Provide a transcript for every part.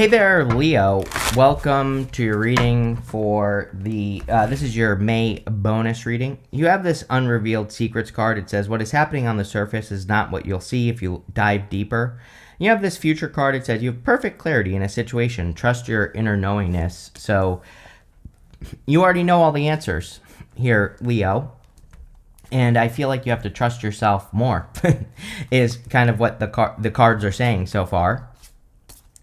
Hey there, Leo. Welcome to your reading for the, this is your May bonus reading. You have this unrevealed secrets card. It says, what is happening on the surface is not what you'll see if you dive deeper. You have this future card. It says, you have perfect clarity in a situation. Trust your inner knowingness. So you already know all the answers here, Leo. And I feel like you have to trust yourself more is kind of what the cards are saying so far.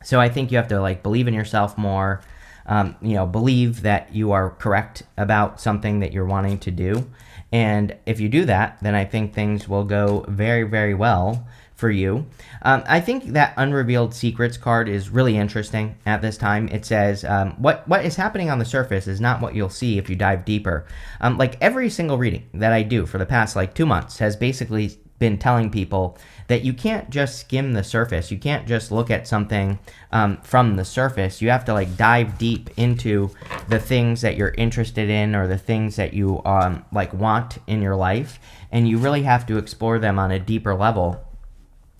So I think you have to believe in yourself more, believe that you are correct about something that you're wanting to do. And if you do that, then I think things will go very, very well for you. I think that unrevealed secrets card is really interesting at this time. It says, what is happening on the surface is not what you'll see if you dive deeper. Every single reading that I do for the past 2 months has basically been telling people that you can't just skim the surface. You can't just look at something from the surface. You have to dive deep into the things that you're interested in or the things that you want in your life, and you really have to explore them on a deeper level.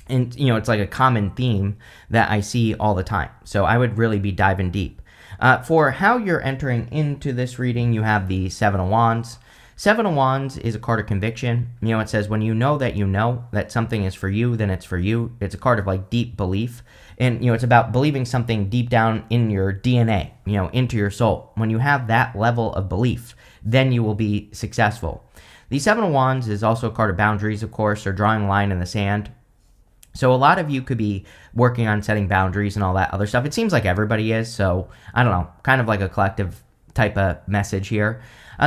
And it's like a common theme that I see all the time. So I would really be diving deep. For how you're entering into this reading, you have the Seven of Wands. Seven of Wands is a card of conviction. It says when you know that something is for you, then it's for you. It's a card of deep belief. And, it's about believing something deep down in your DNA, into your soul. When you have that level of belief, then you will be successful. The Seven of Wands is also a card of boundaries, of course, or drawing a line in the sand. So a lot of you could be working on setting boundaries and all that other stuff. It seems like everybody is. So I don't know, kind of like a collective type of message here.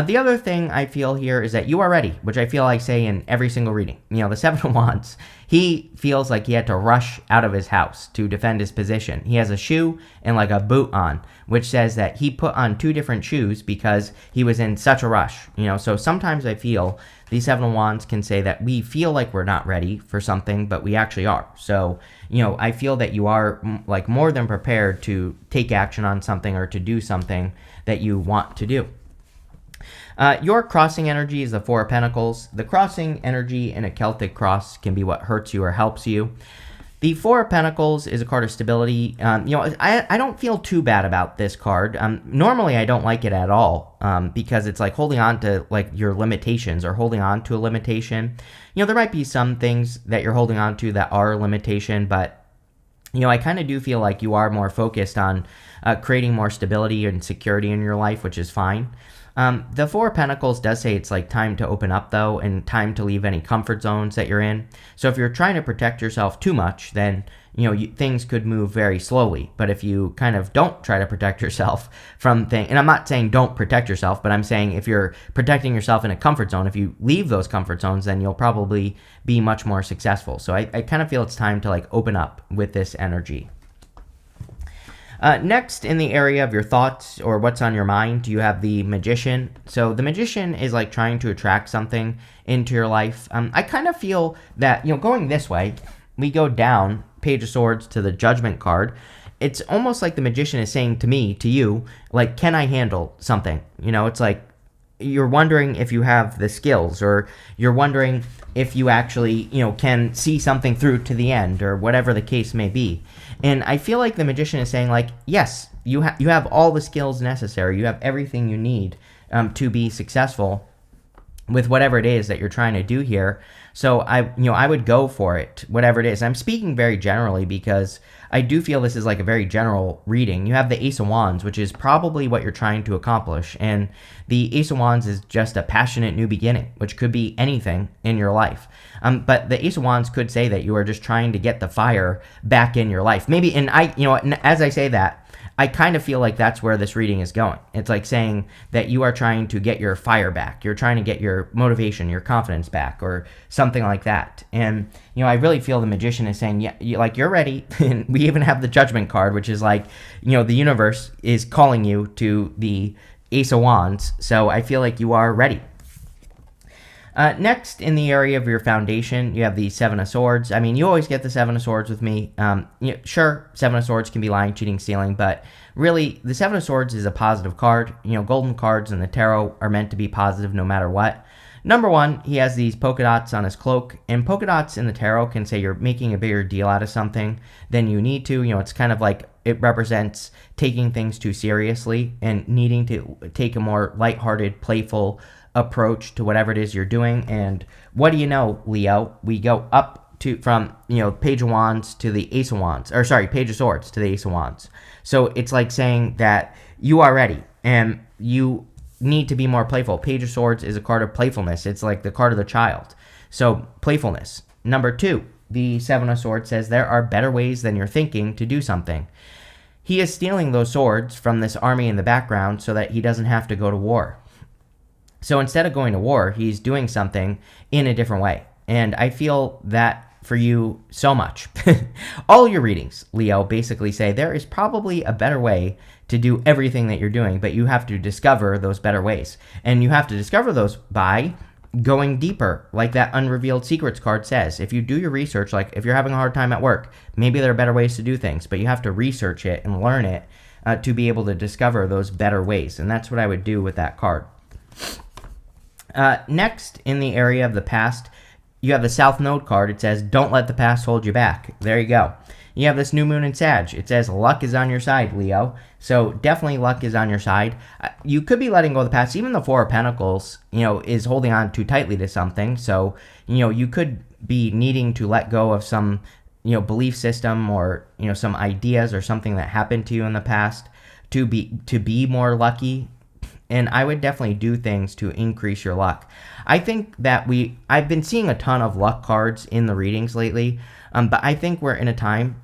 The other thing I feel here is that you are ready, which I feel I say in every single reading. The Seven of Wands, he feels like he had to rush out of his house to defend his position. He has a shoe and a boot on, which says that he put on 2 different shoes because he was in such a rush. So sometimes I feel the Seven of Wands can say that we feel like we're not ready for something, but we actually are. So, I feel that you are more than prepared to take action on something or to do something that you want to do. Your crossing energy is the Four of Pentacles. The crossing energy in a Celtic cross can be what hurts you or helps you. The Four of Pentacles is a card of stability. I don't feel too bad about this card. Normally, I don't like it at all because it's holding on to your limitations or holding on to a limitation. There might be some things that you're holding on to that are a limitation, but I kind of do feel like you are more focused on creating more stability and security in your life, which is fine. The Four of Pentacles does say it's time to open up, though, and time to leave any comfort zones that you're in. So if you're trying to protect yourself too much, then, things could move very slowly. But if you kind of don't try to protect yourself from things, and I'm not saying don't protect yourself, but I'm saying if you're protecting yourself in a comfort zone, if you leave those comfort zones, then you'll probably be much more successful. So I kind of feel it's time to open up with this energy. Next, in the area of your thoughts or what's on your mind, you have the Magician. So the Magician is trying to attract something into your life. I kind of feel that, going this way, we go down, Page of Swords to the Judgment card. It's almost like the Magician is saying to me, to you, can I handle something? It's you're wondering if you have the skills, or you're wondering if you actually, can see something through to the end, or whatever the case may be. And I feel like the Magician is saying yes, you have all the skills necessary. You have everything you need to be successful with whatever it is that you're trying to do here. So I would go for it, whatever it is. I'm speaking very generally because I do feel this is a very general reading. You have the Ace of Wands, which is probably what you're trying to accomplish. And the Ace of Wands is just a passionate new beginning, which could be anything in your life. But the Ace of Wands could say that you are just trying to get the fire back in your life. Maybe, and as I say that, I kind of feel like that's where this reading is going. It's saying that you are trying to get your fire back. You're trying to get your motivation, your confidence back, or something like that. And, I really feel the Magician is saying, yeah, you're ready. And we even have the Judgment card, which is the universe is calling you to the Ace of Wands. So I feel like you are ready. Next, in the area of your foundation, you have the Seven of Swords. I mean, you always get the Seven of Swords with me. Sure, Seven of Swords can be lying, cheating, stealing, but really, the Seven of Swords is a positive card. Golden cards in the tarot are meant to be positive no matter what. Number one, he has these polka dots on his cloak, and polka dots in the tarot can say you're making a bigger deal out of something than you need to. It's kind of like it represents taking things too seriously and needing to take a more lighthearted, playful approach to whatever it is you're doing. And what do you know, Leo? We go up to from Page of Wands to the Ace of Wands, or sorry, Page of Swords to the Ace of Wands. So it's like saying that you are ready and you need to be more playful. Page of Swords is a card of playfulness. It's like the card of the child. So playfulness. Number two, the Seven of Swords says there are better ways than you're thinking to do something. He is stealing those swords from this army in the background so that he doesn't have to go to war. So instead of going to war, he's doing something in a different way. And I feel that for you so much. All your readings, Leo, basically say there is probably a better way to do everything that you're doing, but you have to discover those better ways. And you have to discover those by going deeper, like that unrevealed secrets card says. If you do your research, like if you're having a hard time at work, maybe there are better ways to do things, but you have to research it and learn it to be able to discover those better ways. And that's what I would do with that card. Next, in the area of the past, you have the South Node card. It says, don't let the past hold you back. There you go. You have this new moon in Sag. It says luck is on your side, Leo. So definitely luck is on your side. You could be letting go of the past. Even the Four of Pentacles, is holding on too tightly to something. So, you could be needing to let go of some, belief system or, some ideas or something that happened to you in the past to be more lucky. And I would definitely do things to increase your luck. I think that I've been seeing a ton of luck cards in the readings lately, but I think we're in a time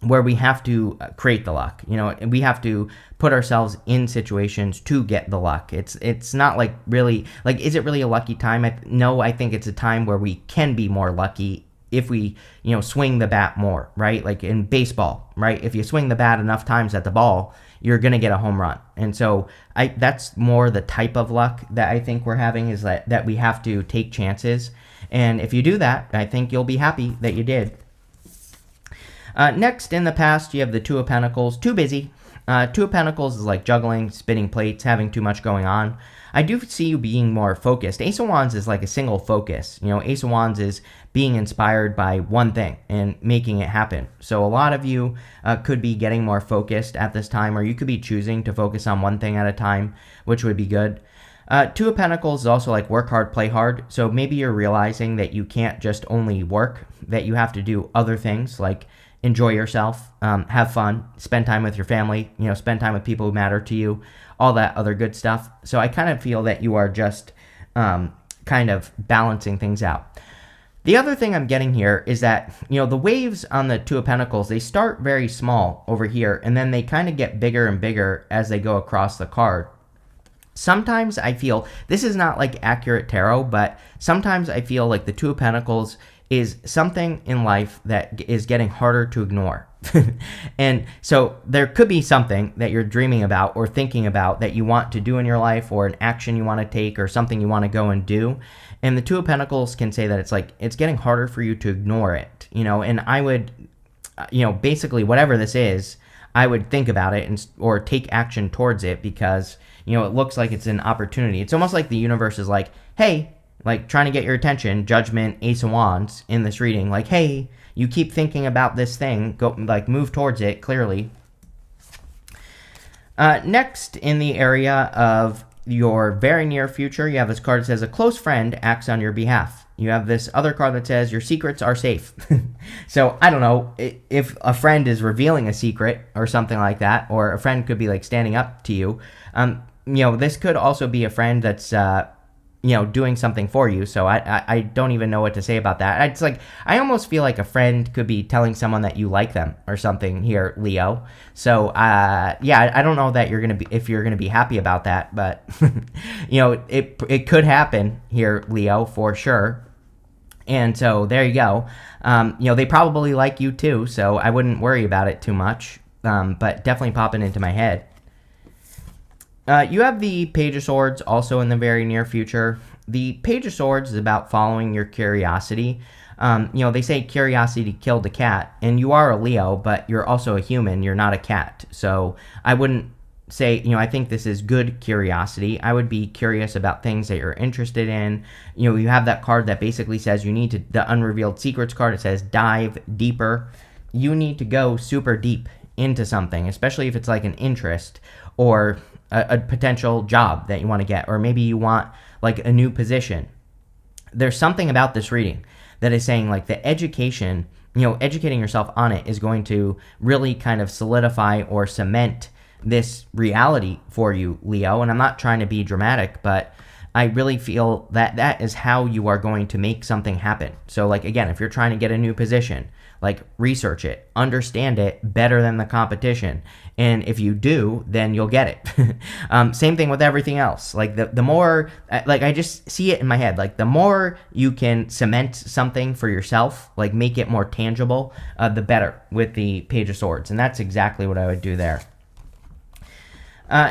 where we have to create the luck. We have to put ourselves in situations to get the luck. It's not like really, like, is it really a lucky time? No, I think it's a time where we can be more lucky if we, swing the bat more, right? Like in baseball, right? If you swing the bat enough times at the ball, you're going to get a home run. And so that's more the type of luck that I think we're having, is that we have to take chances. And if you do that, I think you'll be happy that you did. Next, in the past, you have the Two of Pentacles. Too busy. Two of Pentacles is like juggling, spinning plates, having too much going on. I do see you being more focused. Ace of Wands is like a single focus. Ace of Wands is being inspired by one thing and making it happen. So a lot of you could be getting more focused at this time, or you could be choosing to focus on one thing at a time, which would be good. Two of Pentacles is also like work hard, play hard. So maybe you're realizing that you can't just only work, that you have to do other things like enjoy yourself, have fun, spend time with your family, spend time with people who matter to you, all that other good stuff. So I kind of feel that you are just kind of balancing things out. The other thing I'm getting here is that, the waves on the Two of Pentacles, they start very small over here, and then they kind of get bigger and bigger as they go across the card. Sometimes I feel, this is not like accurate tarot, but sometimes I feel like the Two of Pentacles is something in life that is getting harder to ignore. And so there could be something that you're dreaming about or thinking about that you want to do in your life, or an action you want to take, or something you want to go and do. And the Two of Pentacles can say that it's getting harder for you to ignore it, and I would, basically whatever this is, I would think about it or take action towards it, because, it looks like it's an opportunity. It's almost like the universe is like, hey, like trying to get your attention, Judgment, Ace of Wands in this reading, like, hey, you keep thinking about this thing, go, like, move towards it, clearly. Next, in the area of your very near future, you have this card that says a close friend acts on your behalf. You have this other card that says your secrets are safe. So I don't know if a friend is revealing a secret or something like that, or a friend could be like standing up to you. This could also be a friend that's doing something for you. So I don't even know what to say about that. It's like, I almost feel like a friend could be telling someone that you like them or something here, Leo. So, I don't know that if you're going to be happy about that, but, it could happen here, Leo, for sure. And so there you go. They probably like you too, so I wouldn't worry about it too much, but definitely popping into my head. You have the Page of Swords also in the very near future. The Page of Swords is about following your curiosity. They say curiosity killed the cat, and you are a Leo, but you're also a human. You're not a cat. So I wouldn't, say, I think this is good curiosity. I would be curious about things that you're interested in. You have that card that basically says you need to, the unrevealed secrets card, it says dive deeper. You need to go super deep into something, especially if it's like an interest or a potential job that you want to get, or maybe you want like a new position. There's something about this reading that is saying like the education, educating yourself on it is going to really kind of solidify or cement this reality for you, Leo. And I'm not trying to be dramatic, but I really feel that that is how you are going to make something happen. So like, again, if you're trying to get a new position, like research it, understand it better than the competition. And if you do, then you'll get it. Same thing with everything else. Like the more, like I just see it in my head, like the more you can cement something for yourself, like make it more tangible, the better with the Page of Swords. And that's exactly what I would do there.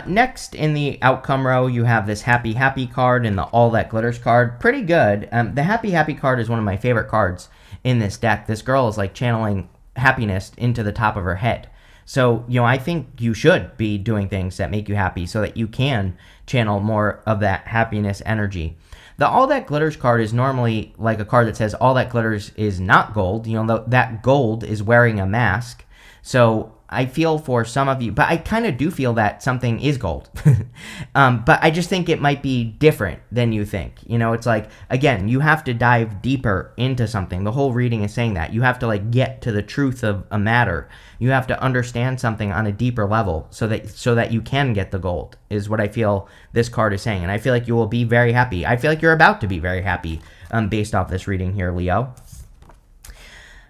Next in the outcome row, you have this Happy Happy card and the All That Glitters card. Pretty good. The Happy Happy card is one of my favorite cards in this deck. This girl is like channeling happiness into the top of her head. So, I think you should be doing things that make you happy so that you can channel more of that happiness energy. The All That Glitters card is normally like a card that says all that glitters is not gold. That gold is wearing a mask. So I feel for some of you, but I kind of do feel that something is gold. But I just think it might be different than you think. It's like, again, you have to dive deeper into something. The whole reading is saying that. You have to like get to the truth of a matter. You have to understand something on a deeper level so that you can get the gold, is what I feel this card is saying. And I feel like you will be very happy. I feel like you're about to be very happy based off this reading here, Leo.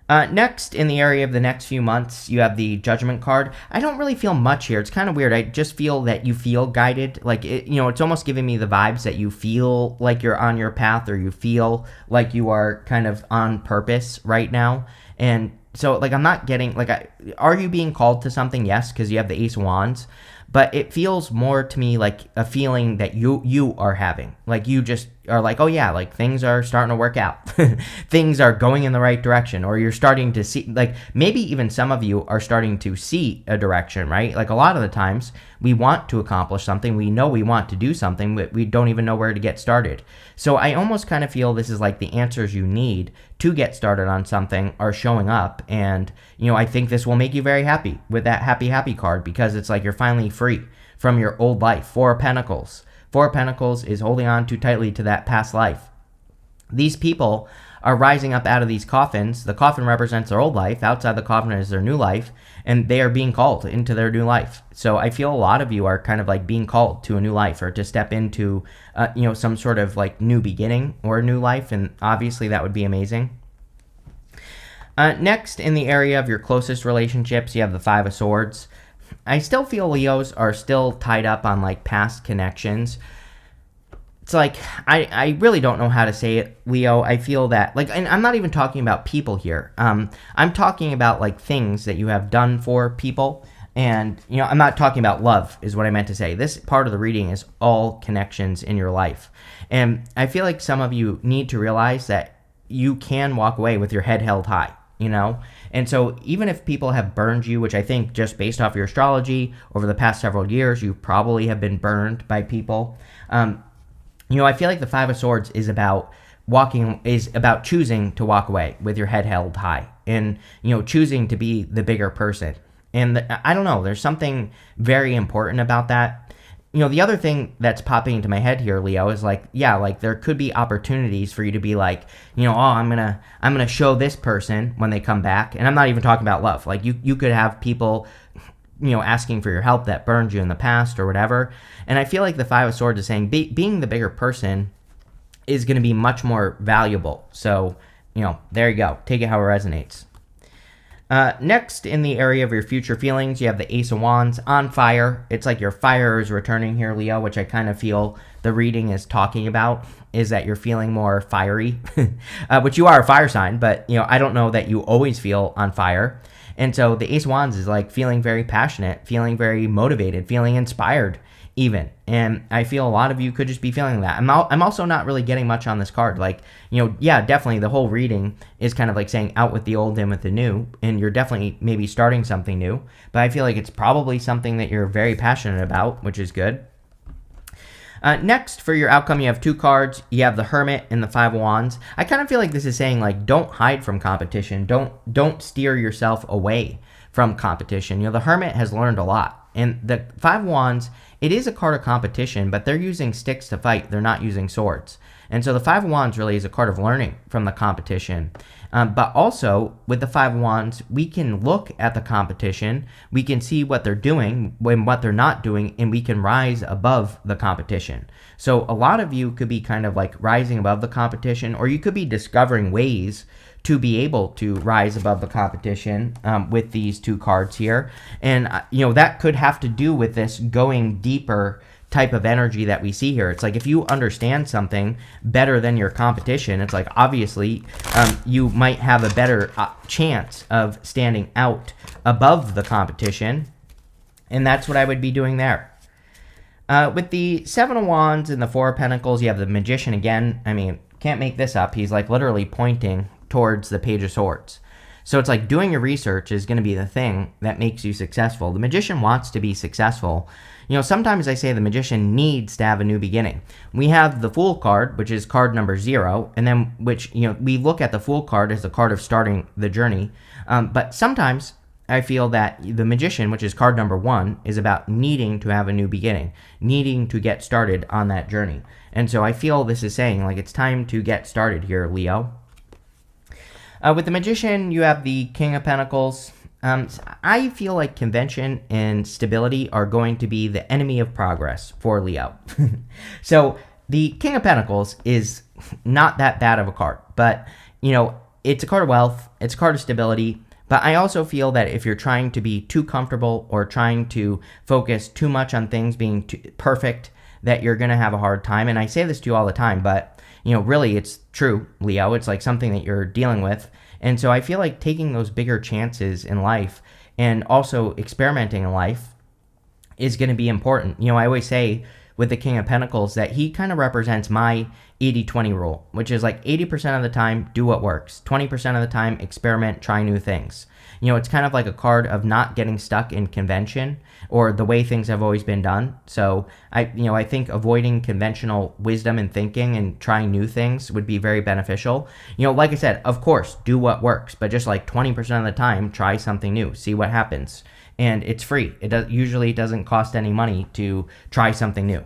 Next, in the area of the next few months, you have the Judgment card. I don't really feel much here. It's kind of weird. I just feel that you feel guided. Like, it's almost giving me the vibes that you feel like you're on your path, or you feel like you are kind of on purpose right now. And so, like, I'm not getting, like, are you being called to something? Yes, because you have the Ace of Wands. But it feels more to me like a feeling that you are having. Like you just are like, oh yeah, like things are starting to work out. Things are going in the right direction. Or you're starting to see, like maybe even some of you are starting to see a direction, right? Like a lot of the times we want to accomplish something. We know we want to do something, but we don't even know where to get started. So I almost kind of feel this is like the answers you need to get started on something are showing up. And, I think this will make you very happy with that Happy Happy card, because it's like you're finally free from your old life. Four of Pentacles. Four of Pentacles is holding on too tightly to that past life. These people are rising up out of these coffins. The coffin represents their old life. Outside the coffin is their new life, and they are being called into their new life. So I feel a lot of you are kind of like being called to a new life, or to step into, some sort of like new beginning or a new life, and obviously that would be amazing. Next, in the area of your closest relationships, you have the Five of Swords. I still feel Leos are still tied up on like past connections. It's like, I really don't know how to say it, Leo. I feel that, like, and I'm not even talking about people here. I'm talking about like things that you have done for people. And, I'm not talking about love, is what I meant to say. This part of the reading is all connections in your life. And I feel like some of you need to realize that you can walk away with your head held high. And so even if people have burned you, which I think just based off your astrology over the past several years, you probably have been burned by people. I feel like the Five of Swords is about choosing to walk away with your head held high, and, choosing to be the bigger person. And I don't know, there's something very important about that. The other thing that's popping into my head here, Leo, is like, yeah, like there could be opportunities for you to be like, I'm gonna show this person when they come back. And I'm not even talking about love. Like you could have people, asking for your help that burned you in the past or whatever. And I feel like the Five of Swords is saying being the bigger person is going to be much more valuable. So, there you go. Take it how it resonates. Next, in the area of your future feelings, you have the Ace of Wands on fire. It's like your fire is returning here, Leo, which I kind of feel the reading is talking about, is that you're feeling more fiery, which you are a fire sign, but, I don't know that you always feel on fire. And so the Ace of Wands is like feeling very passionate, feeling very motivated, feeling inspired even. And I feel a lot of you could just be feeling that. I'm also not really getting much on this card. Like, yeah, definitely the whole reading is kind of like saying out with the old, in with the new. And you're definitely maybe starting something new. But I feel like it's probably something that you're very passionate about, which is good. Next, for your outcome, you have 2 cards. You have the Hermit and the 5 of Wands. I kind of feel like this is saying, like, don't hide from competition. Don't steer yourself away from competition. The Hermit has learned a lot. And the 5 of Wands, it is a card of competition, but they're using sticks to fight. They're not using swords. And so the 5 of Wands really is a card of learning from the competition. But also, with the 5 of Wands, we can look at the competition, we can see what they're doing and what they're not doing, and we can rise above the competition. So a lot of you could be kind of like rising above the competition, or you could be discovering ways to be able to rise above the competition with these 2 cards here. And, that could have to do with this going deeper type of energy that we see here. It's like if you understand something better than your competition, it's like obviously you might have a better chance of standing out above the competition, and that's what I would be doing there. With the 7 of Wands and the 4 of Pentacles, you have the Magician again. I mean, can't make this up. He's like literally pointing towards the Page of Swords. So it's like doing your research is going to be the thing that makes you successful. The Magician wants to be successful. Sometimes I say the Magician needs to have a new beginning. We have the Fool card, which is card number 0, and then we look at the Fool card as the card of starting the journey. But sometimes I feel that the Magician, which is card number 1, is about needing to have a new beginning, needing to get started on that journey. And so I feel this is saying, like, it's time to get started here, Leo. With the Magician, you have the King of Pentacles. I feel like convention and stability are going to be the enemy of progress for Leo. So the King of Pentacles is not that bad of a card, but, it's a card of wealth, it's a card of stability, but I also feel that if you're trying to be too comfortable or trying to focus too much on things being perfect, that you're going to have a hard time. And I say this to you all the time, but really it's true, Leo. It's like something that you're dealing with. And so I feel like taking those bigger chances in life and also experimenting in life is going to be important. I always say with the King of Pentacles that he kind of represents my 80-20 rule, which is like 80% of the time, do what works. 20% of the time, experiment, try new things. It's kind of like a card of not getting stuck in convention or the way things have always been done. So I think avoiding conventional wisdom and thinking and trying new things would be very beneficial. Like I said, of course, do what works, but just like 20% of the time, try something new, see what happens. And it's free. Usually it doesn't cost any money to try something new.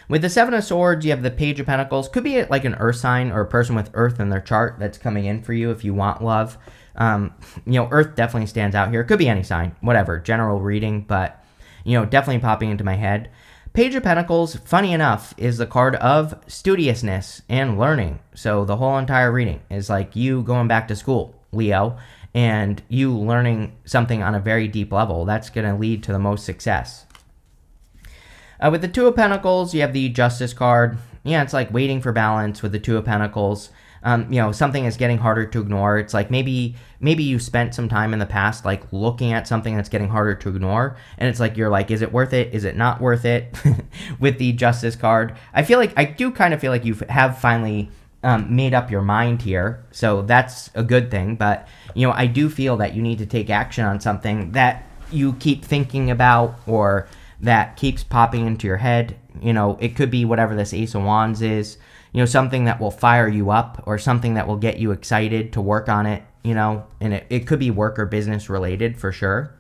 With the 7 of Swords, you have the Page of Pentacles. Could be like an earth sign or a person with earth in their chart that's coming in for you if you want love. Earth definitely stands out here. Could be any sign, whatever, general reading, but, definitely popping into my head. Page of Pentacles, funny enough, is the card of studiousness and learning. So the whole entire reading is like you going back to school, Leo, and you learning something on a very deep level. That's going to lead to the most success. With the 2 of Pentacles, you have the Justice card. Yeah, it's like waiting for balance with the 2 of Pentacles. Something is getting harder to ignore. It's like maybe you spent some time in the past like looking at something that's getting harder to ignore, and it's like you're like, is it worth it? Is it not worth it? With the Justice card, I do kind of feel like you have finally made up your mind here, so that's a good thing. But I do feel that you need to take action on something that you keep thinking about or that keeps popping into your head. It could be whatever this Ace of Wands is, something that will fire you up or something that will get you excited to work on it, and it could be work or business related for sure.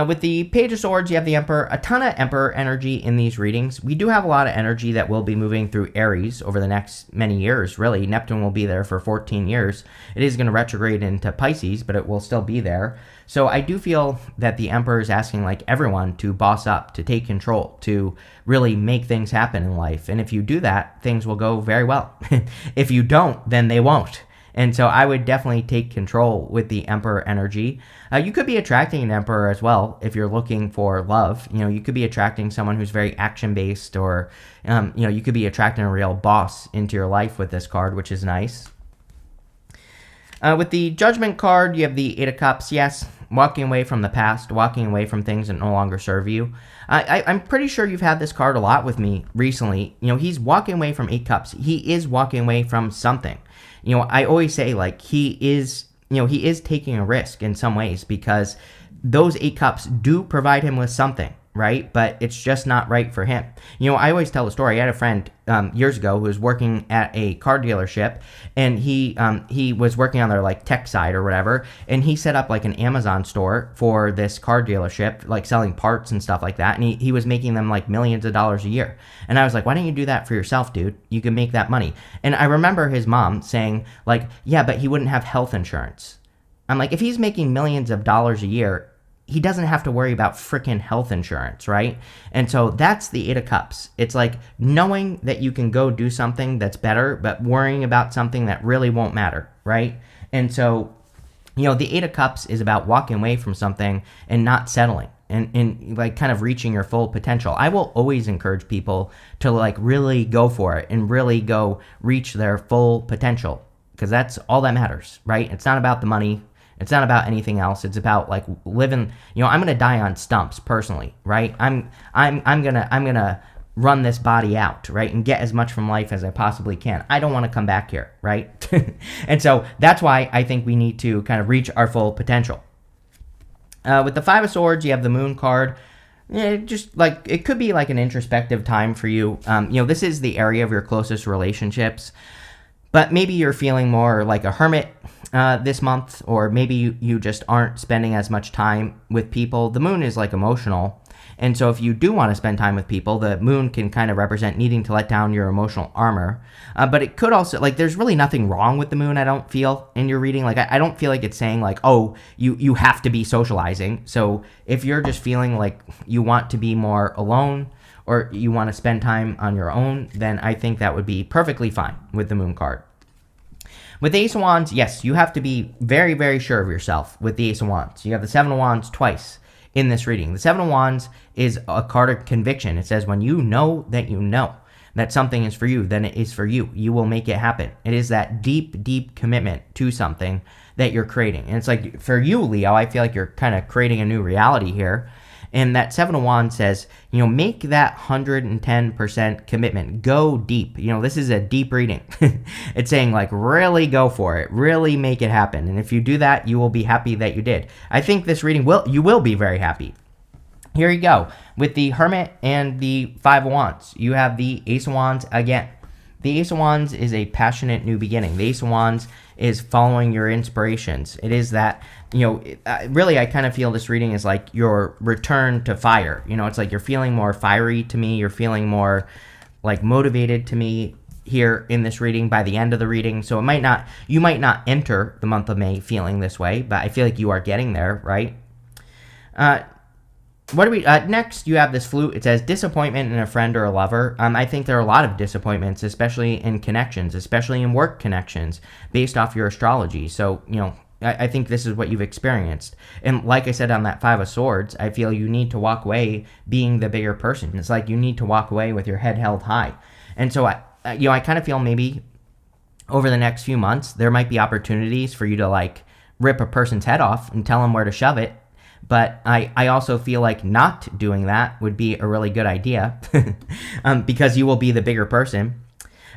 With the Page of Swords, you have the Emperor. A ton of Emperor energy in these readings. We do have a lot of energy that will be moving through Aries over the next many years, really. Neptune will be there for 14 years. It is going to retrograde into Pisces, but it will still be there. So I do feel that the Emperor is asking like everyone to boss up, to take control, to really make things happen in life. And if you do that, things will go very well. If you don't, then they won't. And so I would definitely take control with the Emperor energy. You could be attracting an Emperor as well if you're looking for love. You could be attracting someone who's very action-based, or, you could be attracting a real boss into your life with this card, which is nice. With the Judgment card, you have the 8 of Cups. Yes, walking away from the past, walking away from things that no longer serve you. I'm pretty sure you've had this card a lot with me recently. He's walking away from 8 cups. He is walking away from something. I always say, like, he is taking a risk in some ways, because those 8 cups do provide him with something, right? But it's just not right for him. I always tell a story. I had a friend years ago who was working at a car dealership, and he was working on their like tech side or whatever, and he set up like an Amazon store for this car dealership, like selling parts and stuff like that, and he was making them like millions of dollars a year. And I was like, why don't you do that for yourself, dude? You can make that money. And I remember his mom saying, like, yeah, but he wouldn't have health insurance. I'm like, if he's making millions of dollars a year, he doesn't have to worry about freaking health insurance, right? And so that's the 8 of cups. It's like knowing that you can go do something that's better, but worrying about something that really won't matter, right? And so, the 8 of cups is about walking away from something and not settling and like kind of reaching your full potential. I will always encourage people to like really go for it and really go reach their full potential, because that's all that matters, right? It's not about the money. It's not about anything else. It's about like living. I'm gonna die on stumps personally, right? I'm gonna run this body out, right, and get as much from life as I possibly can. I don't want to come back here, right? And so that's why I think we need to kind of reach our full potential. With the 5 of Swords, you have the Moon card. Just like it could be like an introspective time for you. This is the area of your closest relationships. But maybe you're feeling more like a hermit this month, or maybe you just aren't spending as much time with people. The moon is like emotional. And so if you do want to spend time with people, the moon can kind of represent needing to let down your emotional armor. But it could also, like, there's really nothing wrong with the moon, I don't feel, in your reading. Like, I don't feel like it's saying, like, oh, you have to be socializing. So if you're just feeling like you want to be more alone, or you want to spend time on your own, then I think that would be perfectly fine with the moon card. With the Ace of Wands, yes, you have to be very, very sure of yourself with the Ace of Wands. You have the 7 of Wands twice in this reading. The 7 of Wands is a card of conviction. It says when you know that something is for you, then it is for you. You will make it happen. It is that deep, deep commitment to something that you're creating. And it's like, for you, Leo, I feel like you're kind of creating a new reality here. And that 7 of Wands says, make that 110% commitment. Go deep. This is a deep reading. It's saying, like, really go for it. Really make it happen. And if you do that, you will be happy that you did. I think this reading you will be very happy. Here you go. With the Hermit and the 5 of Wands, you have the Ace of Wands again. The Ace of Wands is a passionate new beginning. The Ace of Wands is following your inspirations. It is that, really, I kind of feel this reading is like your return to fire. It's like you're feeling more fiery to me. You're feeling more like motivated to me here in this reading by the end of the reading. So you might not enter the month of May feeling this way, but I feel like you are getting there, right? What do we next? You have this flute. It says disappointment in a friend or a lover. I think there are a lot of disappointments, especially in connections, especially in work connections, based off your astrology. So I think this is what you've experienced. And like I said on that 5 of Swords, I feel you need to walk away being the bigger person. It's like you need to walk away with your head held high. And so I kind of feel maybe over the next few months there might be opportunities for you to like rip a person's head off and tell them where to shove it. But I also feel like not doing that would be a really good idea because you will be the bigger person.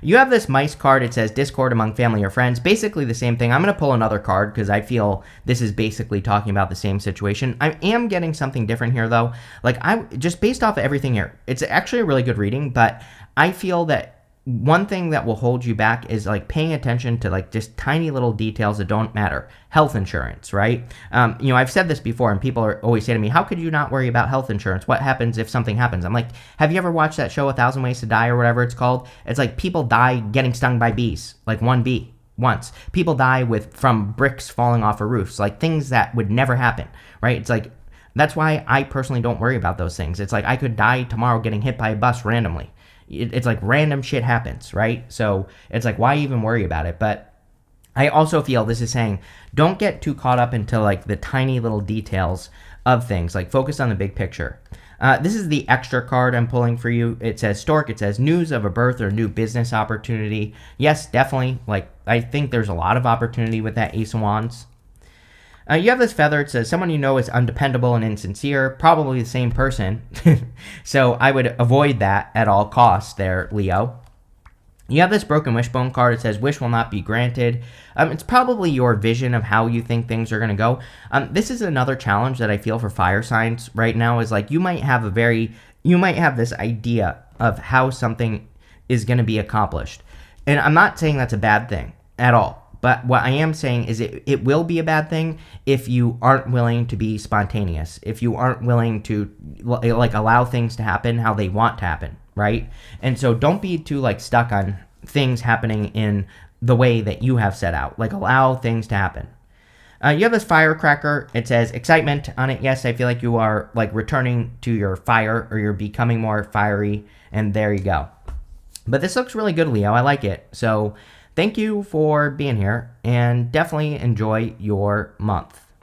You have this mice card. It says discord among family or friends. Basically the same thing. I'm going to pull another card because I feel this is basically talking about the same situation. I am getting something different here, though. Like, just based off of everything here, it's actually a really good reading, but I feel that one thing that will hold you back is like paying attention to like just tiny little details that don't matter. Health insurance, right? I've said this before and people always say to me, how could you not worry about health insurance? What happens if something happens? I'm like, have you ever watched that show, 1,000 Ways to Die or whatever it's called? It's like people die getting stung by bees, like one bee once. People die from bricks falling off of roofs, like things that would never happen, right? It's like, that's why I personally don't worry about those things. It's like I could die tomorrow getting hit by a bus randomly. It's like random shit happens, right? So it's like, why even worry about it? But I also feel this is saying, don't get too caught up into like the tiny little details of things. Like, focus on the big picture. This is the extra card I'm pulling for you. It says Stork. It says news of a birth or new business opportunity. Yes, definitely. Like, I think there's a lot of opportunity with that Ace of Wands. You have this feather. It says someone you know is undependable and insincere, probably the same person. So I would avoid that at all costs there, Leo. You have this broken wishbone card. It says wish will not be granted. It's probably your vision of how you think things are going to go. This is another challenge that I feel for fire signs right now is like you might have this idea of how something is going to be accomplished. And I'm not saying that's a bad thing at all. But what I am saying is it will be a bad thing if you aren't willing to be spontaneous, if you aren't willing to like allow things to happen how they want to happen, right? And so don't be too like stuck on things happening in the way that you have set out. Like allow things to happen. You have this firecracker. It says excitement on it. Yes, I feel like you are like returning to your fire or you're becoming more fiery. And there you go. But this looks really good, Leo. I like it. So thank you for being here and definitely enjoy your month.